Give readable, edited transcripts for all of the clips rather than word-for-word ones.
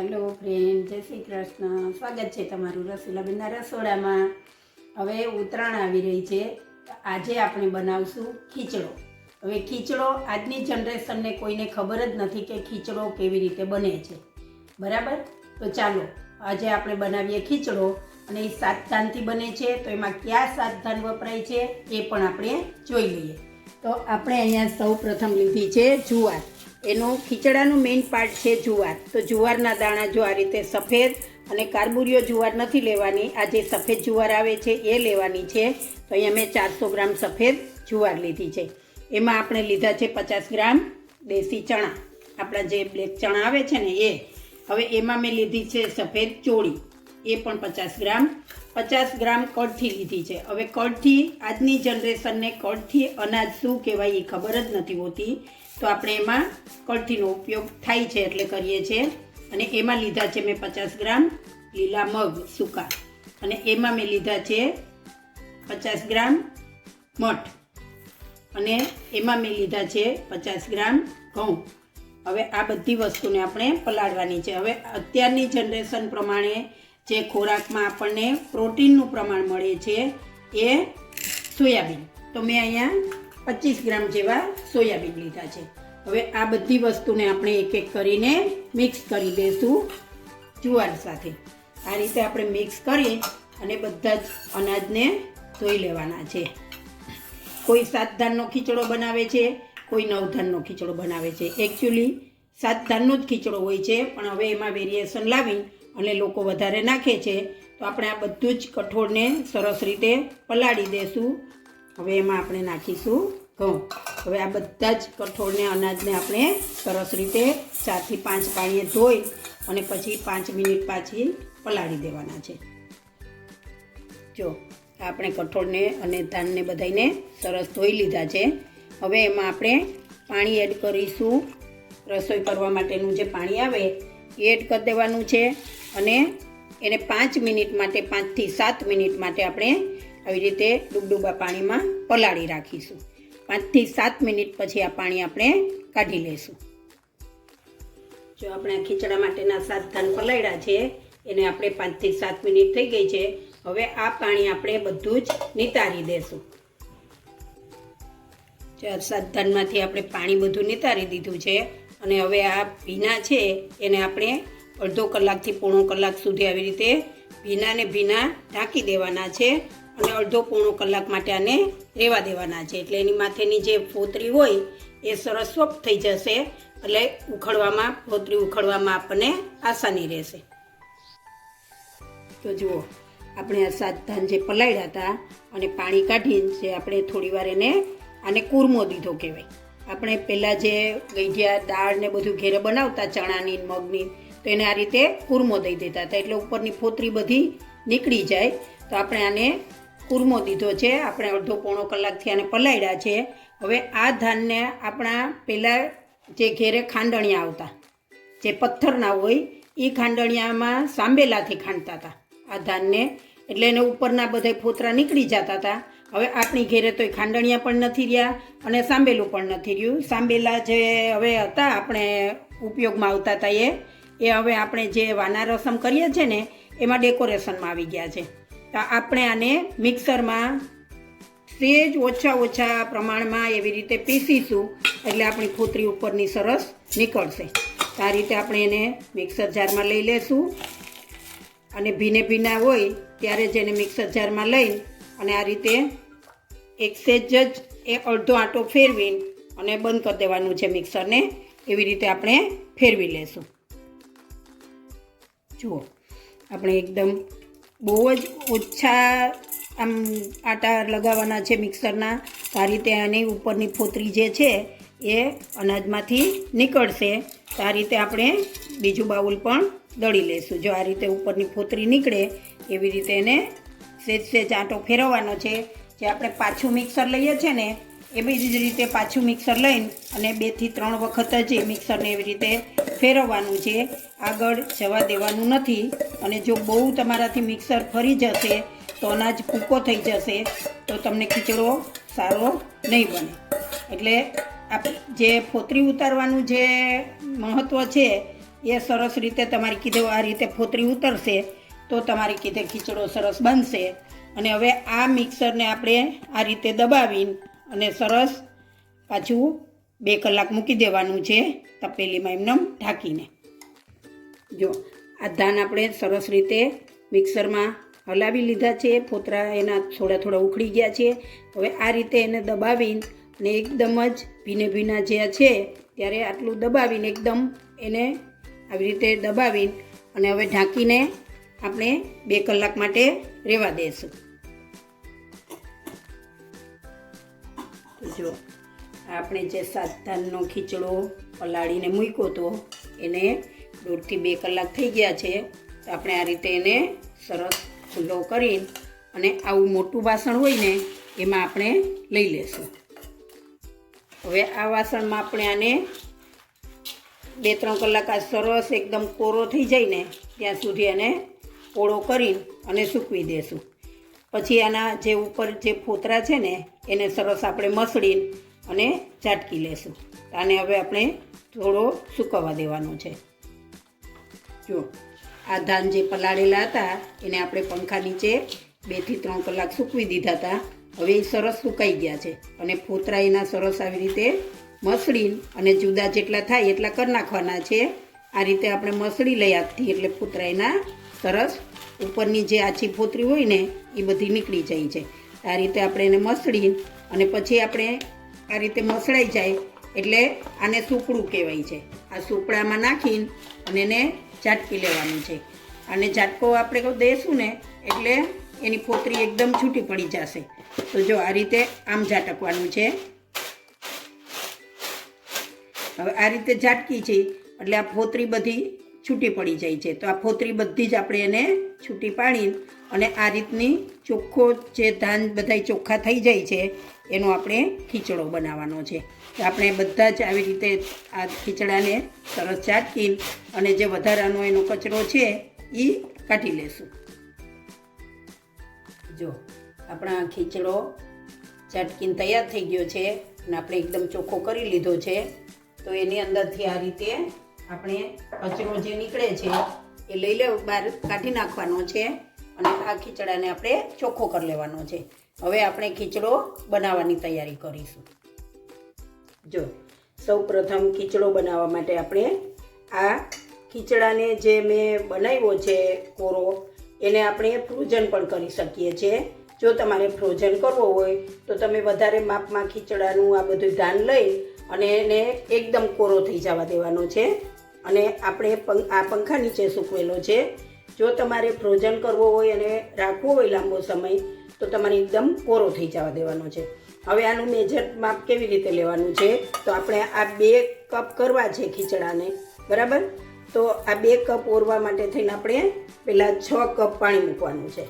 Hello friend, જય શ્રી કૃષ્ણ. સ્વાગત છે તમારું રસીલાબેનના રસોડામાં. હવે ઉત્તરાયણ આવી રહી છે. આજે આપણે બનાવશું ખીચડો. હવે ખીચડો આજની જનરેશનને કોઈને ખબર જ નથી કે ખીચડો કેવી રીતે બને છે, બરાબર? તો ચાલો આજે આપણે બનાવીએ ખીચડો. અને એ 7 ધાનથી બને છે, તો એમાં કયા 7 ધાન વપરાય છે એ પણ આપણે જોઈ લઈએ. તો આપણે અહીંયા સૌ પ્રથમ લીધી છે જુવાર. એનો ખીચડાનું મેઇન પાર્ટ છે જુવાર. તો જુવારના દાણા જો આ રીતે સફેદ અને કાર્બુરિયો જુવાર નથી લેવાની, આ જે સફેદ જુવાર આવે છે એ લેવાની છે. તો અહીંયા મેં 400 ગ્રામ સફેદ જુવાર લીધી છે. એમાં આપણે લીધા છે 50 ગ્રામ દેશી ચણા, આપણા જે બ્લેક ચણા આવે છે ને એ. હવે એમાં મેં લીધી છે સફેદ ચોળી, એ પણ 50 ગ્રામ. 50 ગ્રામ કળથી લીધી છે. હવે કળથી આજની જનરેશનને કળથી અનાજ શું કહેવાય એ ખબર જ નથી હોતી, તો આપણે એમાં કળથીનો ઉપયોગ થાય છે એટલે કરીએ છીએ. અને એમાં લીધા છે મેં 50 ગ્રામ લીલા મગ સૂકા, અને એમાં મેં લીધા છે 50 ગ્રામ મઠ, અને એમાં મેં લીધા છે 50 ગ્રામ ઘઉં. હવે આ બધી વસ્તુને આપણે પલાળવાની છે. હવે અત્યારની જનરેશન પ્રમાણે જે ખોરાકમાં આપણને પ્રોટીનનું પ્રમાણ મળે છે એ સોયાબીન. તો મેં અહીંયા 25 ગ્રામ જેવા સોયાબીન લીધા છે. હવે આ બધી વસ્તુને આપણે એક એક કરીને મિક્સ કરી દઈશું જુવાર સાથે. આ રીતે આપણે મિક્સ કરી અને બધા જ અનાજને ધોઈ લેવાના છે. કોઈ 7 ધાનનો ખીચડો બનાવે છે, કોઈ 9 ધાનનો ખીચડો બનાવે છે. એકચ્યુઅલી 7 ધાનનો જ ખીચડો હોય છે, પણ હવે એમાં વેરિએશન લાવી અને લોકો વધારે નાખે છે. તો આપણે આ બધું જ કઠોળને સરસ રીતે પલાળી દઈશું. હવે એમાં આપણે નાખીશું ઘઉં. હવે આ બધા જ કઠોળને અનાજને આપણે સરસ રીતે 4 થી 5 પાણીએ ધોઈ અને પછી 5 મિનિટ પાછી પલાળી દેવાના છે. જો આપણે કઠોળને અને ધાનને બધાને સરસ ધોઈ લીધા છે. હવે એમાં આપણે પાણી એડ કરીશું. રસોઈ કરવા માટેનું જે પાણી આવે એ એડ કરી દેવાનું છે. અને એને 5 મિનિટ માટે, 5 થી 7 મિનિટ માટે આપણે આવી રીતે ડૂબડૂબા પાણીમાં પલાળી રાખીશું. 5 થી 7 મિનિટ પછી આ પાણી આપણે કાઢી લઈશું. જો આપણે ખીચડા માટેના 7 ધાન પલાળ્યા છે, એને આપણે 5 થી 7 મિનિટ થઈ ગઈ છે. હવે આ પાણી આપણે બધું જ નિતારી દેશું. 7 ધાનમાંથી આપણે પાણી બધું નિતારી દીધું છે. અને હવે આ ભીના છે એને આપણે અડધો કલાકથી પોણો કલાક સુધી આવી રીતે ભીના ઢાંકી દેવાના છે. અને અડધો પોણો કલાક માટે આને રહેવા દેવાના છે. એટલે એની માથેની જે ફોતરી હોય એ સરસ સોફ્ટ થઈ જશે, એટલે ફોતરી ઉખડવામાં આપણને આસાની રહેશે. તો જુઓ આપણે આ 7 ધાન જે પલાળ્યા હતા અને પાણી કાઢીને જે આપણે થોડી વાર આને કૂરમો દીધો કહેવાય. આપણે પહેલાં જે ગઈઢિયા દાળ ને બધું ઘેરે બનાવતા ચણાની મગની, તો એને આ રીતે કૂરમો દઈ દેતા હતા, એટલે ઉપરની ફોતરી બધી નીકળી જાય. તો આપણે આને કૂરમો દીધો છે. આપણે અડધો પોણો કલાકથી આને પલાળ્યા છે. હવે આ ધાનને આપણા પહેલાં જે ઘેરે ખાંડણિયા આવતા, જે પથ્થરના હોય એ ખાંડણિયામાં સાંબેલાથી ખાંડતા હતા આ ધાનને, એટલે એને ઉપરના બધા ફોતરા નીકળી જતા હતા. હવે આપણી ઘેરે તો એ ખાંડણિયા પણ નથી રહ્યા અને સાંબેલું પણ નથી રહ્યું. સાંબેલા જે હવે હતા આપણે ઉપયોગમાં આવતા હતા એ હવે આપણે જે વાના રસમ કરીએ છીએ ને એમાં ડેકોરેશનમાં આવી ગયા છે. તો આપણે આને મિક્સરમાં સેજ ઓછા પ્રમાણમાં એવી રીતે પીસીશું, એટલે આપણી ફોતરી ઉપરની સરસ નીકળશે. તો આ રીતે આપણે એને મિક્સર જારમાં લઈ લેશું. અને ભીના હોય ત્યારે જ એને મિક્સર જારમાં લઈ અને આ રીતે એક સેજ જ અડધો આંટો ફેરવીને અને બંધ કરી દેવાનું છે મિક્સરને. એવી રીતે આપણે ફેરવી લેશું. જુઓ આપણે એકદમ બહુ જ ઓછા આમ આટા લગાવવાના છે મિક્સરના. આ રીતે આની ઉપરની ફોતરી જે છે એ અનાજમાંથી નીકળશે. તો આ રીતે આપણે બીજું બાઉલ પણ દળી લઈશું. જો આ રીતે ઉપરની ફોતરી નીકળે એવી રીતે એને સેજ આંટો ફેરવવાનો છે. જે આપણે પાછું મિક્સર લઈએ છીએ ને એવી જ રીતે પાછું મિક્સર લઈને અને 2 થી 3 વખત જ એ મિક્સરને એવી રીતે ફેરવવાનું છે. આગળ જવા દેવાનું નથી. અને જો બહુ તમારાથી મિક્સર ફરી જશે તો અનાજ ભૂકો થઈ જશે, તો તમને ખીચડો સારો નહીં બને. એટલે જે ફોતરી ઉતારવાનું જે મહત્ત્વ છે એ સરસ રીતે તમારી કીધે આ રીતે ફોતરી ઉતરશે તો તમારી કીધે ખીચડો સરસ બનશે. અને હવે આ મિક્સરને આપણે આ રીતે દબાવીને અને સરસ પાછું 2 કલાક મૂકી દેવાનું છે તપેલીમાં એમને ઢાંકીને. જો આ ધાન આપણે સરસ રીતે મિક્સરમાં હલાવી લીધા છે, ફોતરા એના થોડા ઉખડી ગયા છે. હવે આ રીતે એને દબાવીને અને એકદમ જ ભીના જે છે ત્યારે આટલું દબાવીને એકદમ એને આવી રીતે દબાવીને અને હવે ઢાંકીને આપણે 2 કલાક માટે રહેવા દઈશું. જો આપણે જે સાત ધાનનો ખીચડો પલાળીને મૂક્યો હતો એને 1.5 થી 2 કલાક થઈ ગયા છે. તો આપણે આ રીતે એને સરસ ખુલ્લો કરીને અને આવું મોટું વાસણ હોય ને એમાં આપણે લઈ લેશું. હવે આ વાસણમાં આપણે આને 2-3 કલાક આ સરસ એકદમ કોરો થઈ જાય ને ત્યાં સુધી એને ઓળો કરીને અને સૂકવી દેશું. પછી આના જે ઉપર જે ફોતરા છે ને એને સરસ આપણે મસળીને અને ઝાટકી લેશું. આને હવે આપણે થોડો સૂકવવા દેવાનો છે. જો આ ધાન જે પલાળેલા હતા એને આપણે પંખા નીચે 2 થી 3 કલાક સૂકવી દીધા હતા. હવે એ સરસ સુકાઈ ગયા છે અને ફોતરા એના સરસ આવી રીતે મસળીને અને જુદા જેટલા થાય એટલા કરી નાખવાના છે. આ રીતે આપણે મસળી લઈ હાથથી એટલે ફોતરા એના સરસ ઉપરની જે આછી ફોતરી હોય ને એ બધી નીકળી જાય છે. આ રીતે આપણે એને મસળી અને પછી આપણે આ રીતે મસળાઈ જાય એટલે આને સૂપડું કહેવાય છે. આ સૂપડામાં નાખીને અને એને ઝાટકી લેવાનું છે. અને ઝાટકો આપણે દઈશું ને એટલે એની ફોતરી એકદમ છૂટી પડી જશે. તો જો આ રીતે આમ ઝાટકવાનું છે. હવે આ રીતે ઝાટકી છે એટલે આ ફોતરી બધી છૂટી પડી જાય છે. તો આ ફોતરી બધી જ આપણે એને છૂટી પાડી અને આ રીતની ચોખ્ખો જે ધાન બધા ચોખ્ખા થઈ જાય છે એનો આપણે ખીચડો બનાવવાનો છે. તો આપણે બધા જ આવી રીતે આ ખીચડાને સરસ ઝાટકીને અને જે વધારાનો એનો કચરો છે એ કાઢી લેશું. જો આપણા ખીચડો ઝાટકીને તૈયાર થઈ ગયો છે અને આપણે એકદમ ચોખ્ખો કરી લીધો છે. તો એની અંદરથી આ રીતે આપણે કચરો જે નીકળે છે એ લઈ બહાર કાઢી નાખવાનો છે અને આ ખીચડાને આપણે ચોખ્ખો કરી લેવાનો છે. હવે આપણે ખીચડો બનાવવાની તૈયારી કરીશું. જો સૌ પ્રથમ ખીચડો બનાવવા માટે આપણે આ ખીચડાને જે મેં બનાવ્યો છે કોરો એને આપણે ફ્રોઝન પણ કરી શકીએ છીએ. જો તમારે ફ્રોઝન કરવો હોય તો તમે વધારે માપમાં ખીચડાનું આ બધું ધાન લઈ અને એને એકદમ કોરો થઈ જવા દેવાનો છે. અને આપણે આ પંખા નીચે સૂકવેલો છે. જો તમારે ફ્રોઝન કરવો હોય અને રાખવો હોય લાંબો સમય તો તમારે એકદમ કોરો થઈ જવા દેવાનો છે. હવે આનું મેજર માપ કેવી રીતે લેવાનું છે તો આપણે આ 2 કપ કરવા છે ખીચડાને, બરાબર. તો આ 2 કપ ઓરવા માટે થઈને આપણે પહેલાં 6 કપ પાણી મૂકવાનું છે.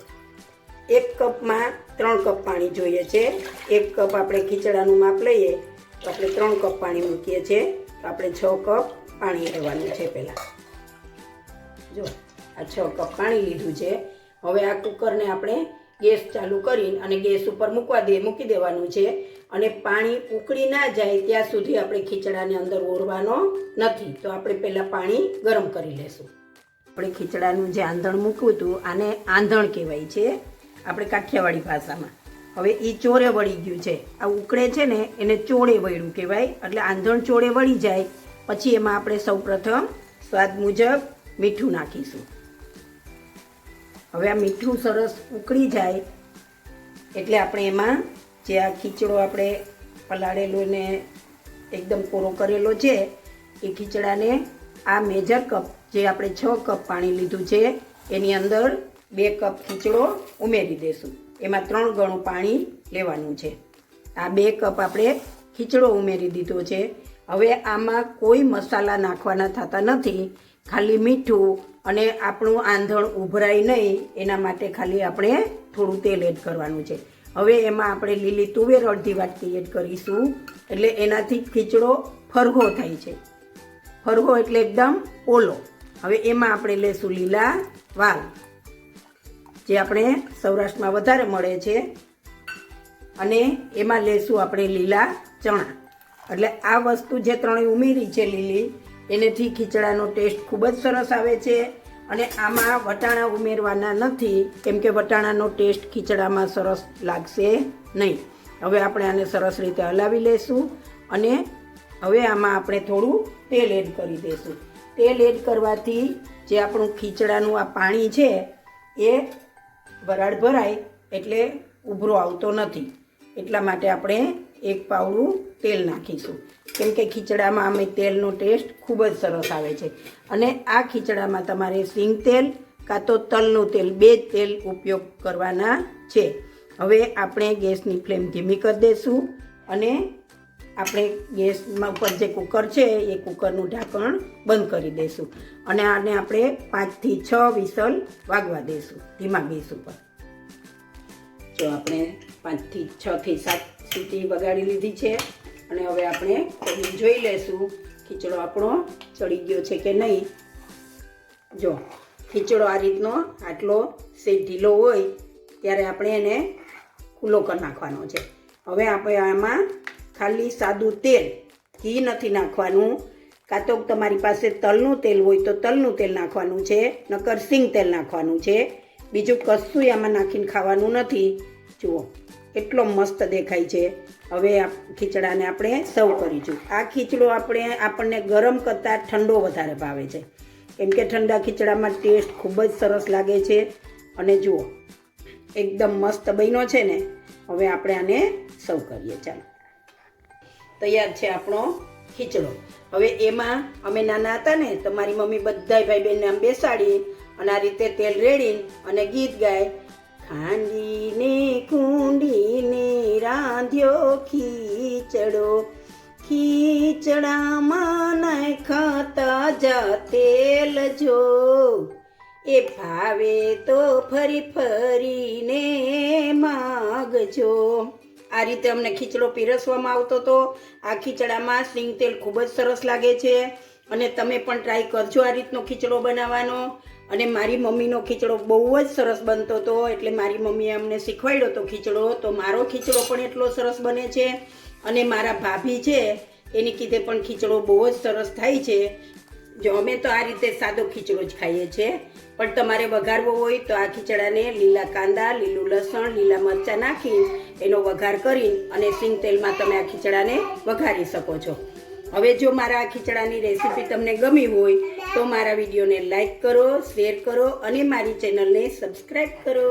1 કપમાં 3 કપ પાણી જોઈએ છે. 1 કપ આપણે ખીચડાનું માપ લઈએ તો આપણે 3 કપ પાણી મૂકીએ છીએ. તો આપણે 6 કપ પાણી લેવાનું છે પહેલાં. જો આ 6 કપ પાણી લીધું છે. હવે આ કુકરને આપણે ગેસ ચાલુ કરીને અને ગેસ ઉપર મૂકી દેવાનું છે. અને પાણી ઉકળી ના જાય ત્યાં સુધી આપણે ખીચડાને અંદર ઓરવાનો નથી. તો આપણે પહેલાં પાણી ગરમ કરી લેશું. આપણે ખીચડાનું જે આંધણ મૂક્યું હતું આને આંધણ કહેવાય છે આપણે કાઠિયાવાડી ભાષામાં. હવે એ ચોરે વળી ગયું છે. આ ઉકળે છે ને એને ચોળે વળ્યું કહેવાય. એટલે આંધણ ચોળે વળી જાય પછી એમાં આપણે સૌપ્રથમ સ્વાદ મુજબ મીઠું નાખીશું. હવે આ મીઠું સરસ ઉકળી જાય એટલે આપણે એમાં જે આ ખીચડો આપણે પલાળેલો ને એકદમ કોરો કરેલો છે એ ખીચડાને આ મેજર કપ જે આપણે 6 કપ પાણી લીધું છે એની અંદર 2 કપ ખીચડો ઉમેરી દઈશું. એમાં 3 ગણું પાણી લેવાનું છે. આ 2 કપ આપણે ખીચડો ઉમેરી દીધો છે. હવે આમાં કોઈ મસાલા નાખવાના થતા નથી, ખાલી મીઠું અને આપણું આંધણ ઉભરાય નહીં એના માટે ખાલી આપણે થોડું તેલ એડ કરવાનું છે. હવે એમાં આપણે લીલી તુવેર અડધી વાટકી એડ કરીશું એટલે એનાથી ખીચડો ફરગો થાય છે. ફરગો એટલે એકદમ ઓલો. હવે એમાં આપણે લેશું લીલા વાલ જે આપણે સૌરાષ્ટ્રમાં વધારે મળે છે અને એમાં લેશું આપણે લીલા ચણા. એટલે આ વસ્તુ જે ત્રણેય ઉમેરી છે લીલી એનેથી ખીચડાનો ટેસ્ટ ખૂબ જ સરસ આવે છે. અને આમાં વટાણા ઉમેરવાના નથી, કેમ કે વટાણાનો ટેસ્ટ ખીચડામાં સરસ લાગશે નહીં. હવે આપણે આને સરસ રીતે હલાવી લઈશું અને હવે આમાં આપણે થોડું તેલ એડ કરી દઈશું. તેલ એડ કરવાથી જે આપણું ખીચડાનું આ પાણી છે એ વરાળ ભરાય એટલે ઉભરો આવતો નથી. એટલા માટે આપણે એક પાવડું તેલ નાખીશું, કેમ કે ખીચડામાં અમે તેલનો ટેસ્ટ ખૂબ જ સરસ આવે છે. અને આ ખીચડામાં તમારે સિંગ તેલ કાં તો તલનું તેલ, બે જ તેલ ઉપયોગ કરવાના છે. હવે આપણે ગેસની ફ્લેમ ધીમી કરી દઈશું અને આપણે ગેસમાં ઉપર જે કુકર છે એ કુકરનું ઢાંકણ બંધ કરી દઈશું અને આને આપણે 5 થી 6 વિસલ વાગવા દઈશું ધીમા ગેસ ઉપર. જો આપણે 5 થી 6 થી 7 સીટી વગાડી લીધી છે અને હવે આપણે જોઈ લઈશું ખીચડો આપણો ચડી ગયો છે કે નહીં. જો ખીચડો આ રીતનો આટલો સેજ ઢીલો હોય ત્યારે આપણે એને ખુલ્લો કરી નાખવાનો છે. હવે આપણે આમાં ખાલી સાદું તેલ, ઘી નથી નાખવાનું. કાં તો તમારી પાસે તલનું તેલ હોય તો તલનું તેલ નાખવાનું છે, નકર સિંગ તેલ નાખવાનું છે. બીજું કશું આમાં નાખીને ખાવાનું નથી. જુઓ એટલો મસ્ત દેખાય છે. હવે આ ખીચડાને આપણે સર્વ કરીશું. આ ખીચડો આપણને ગરમ કરતાં ઠંડો વધારે ભાવે છે, કેમ કે ઠંડા ખીચડામાં ટેસ્ટ ખૂબ જ સરસ લાગે છે. અને જુઓ એકદમ મસ્ત બન્યો છે ને. હવે આપણે આને સર્વ કરીએ. ચાલો, તૈયાર છે આપણો ખીચડો. હવે એમાં અમે નાના હતા ને તો મારી મમ્મી બધાય ભાઈ બહેનને આમ બેસાડી અને આ રીતે તેલ રેડીને અને ગીત ગાય, ખાંડીને કુંડીને રાંધ્યો ખીચડો, ખીચડામાં નાખ્યા તાજા તેલ જો, એ ભાવે તો ફરી ફરીને માગજો. આ રીતે અમને ખીચડો પીરસવામાં આવતો હતો. આ ખીચડામાં સિંગ તેલ ખૂબ જ સરસ લાગે છે અને તમે પણ ટ્રાય કરજો આ રીતનો ખીચડો બનાવવાનો. અને મારી મમ્મીનો ખીચડો બહુ જ સરસ બનતો હતો, એટલે મારી મમ્મીએ અમને શીખવાડ્યો હતો ખીચડો. તો મારો ખીચડો પણ એટલો સરસ બને છે. અને મારા ભાભી છે એની કીધે પણ ખીચડો બહુ જ સરસ થાય છે. જો અમે તો આ રીતે સાદો ખીચડો જ ખાઈએ છીએ, પણ તમારે વઘારવો હોય તો આ ખીચડાને લીલા કાંદા, લીલું લસણ, લીલા મરચાં નાખી એનો વઘાર કરી અને સિંગ તેલમાં તમે આ ખીચડાને વઘારી શકો છો. હવે જો મારા આ ખીચડાની રેસીપી તમને ગમી હોય તો મારા વિડીયોને લાઈક કરો, શેર કરો અને મારી ચેનલને સબસ્ક્રાઈબ કરો.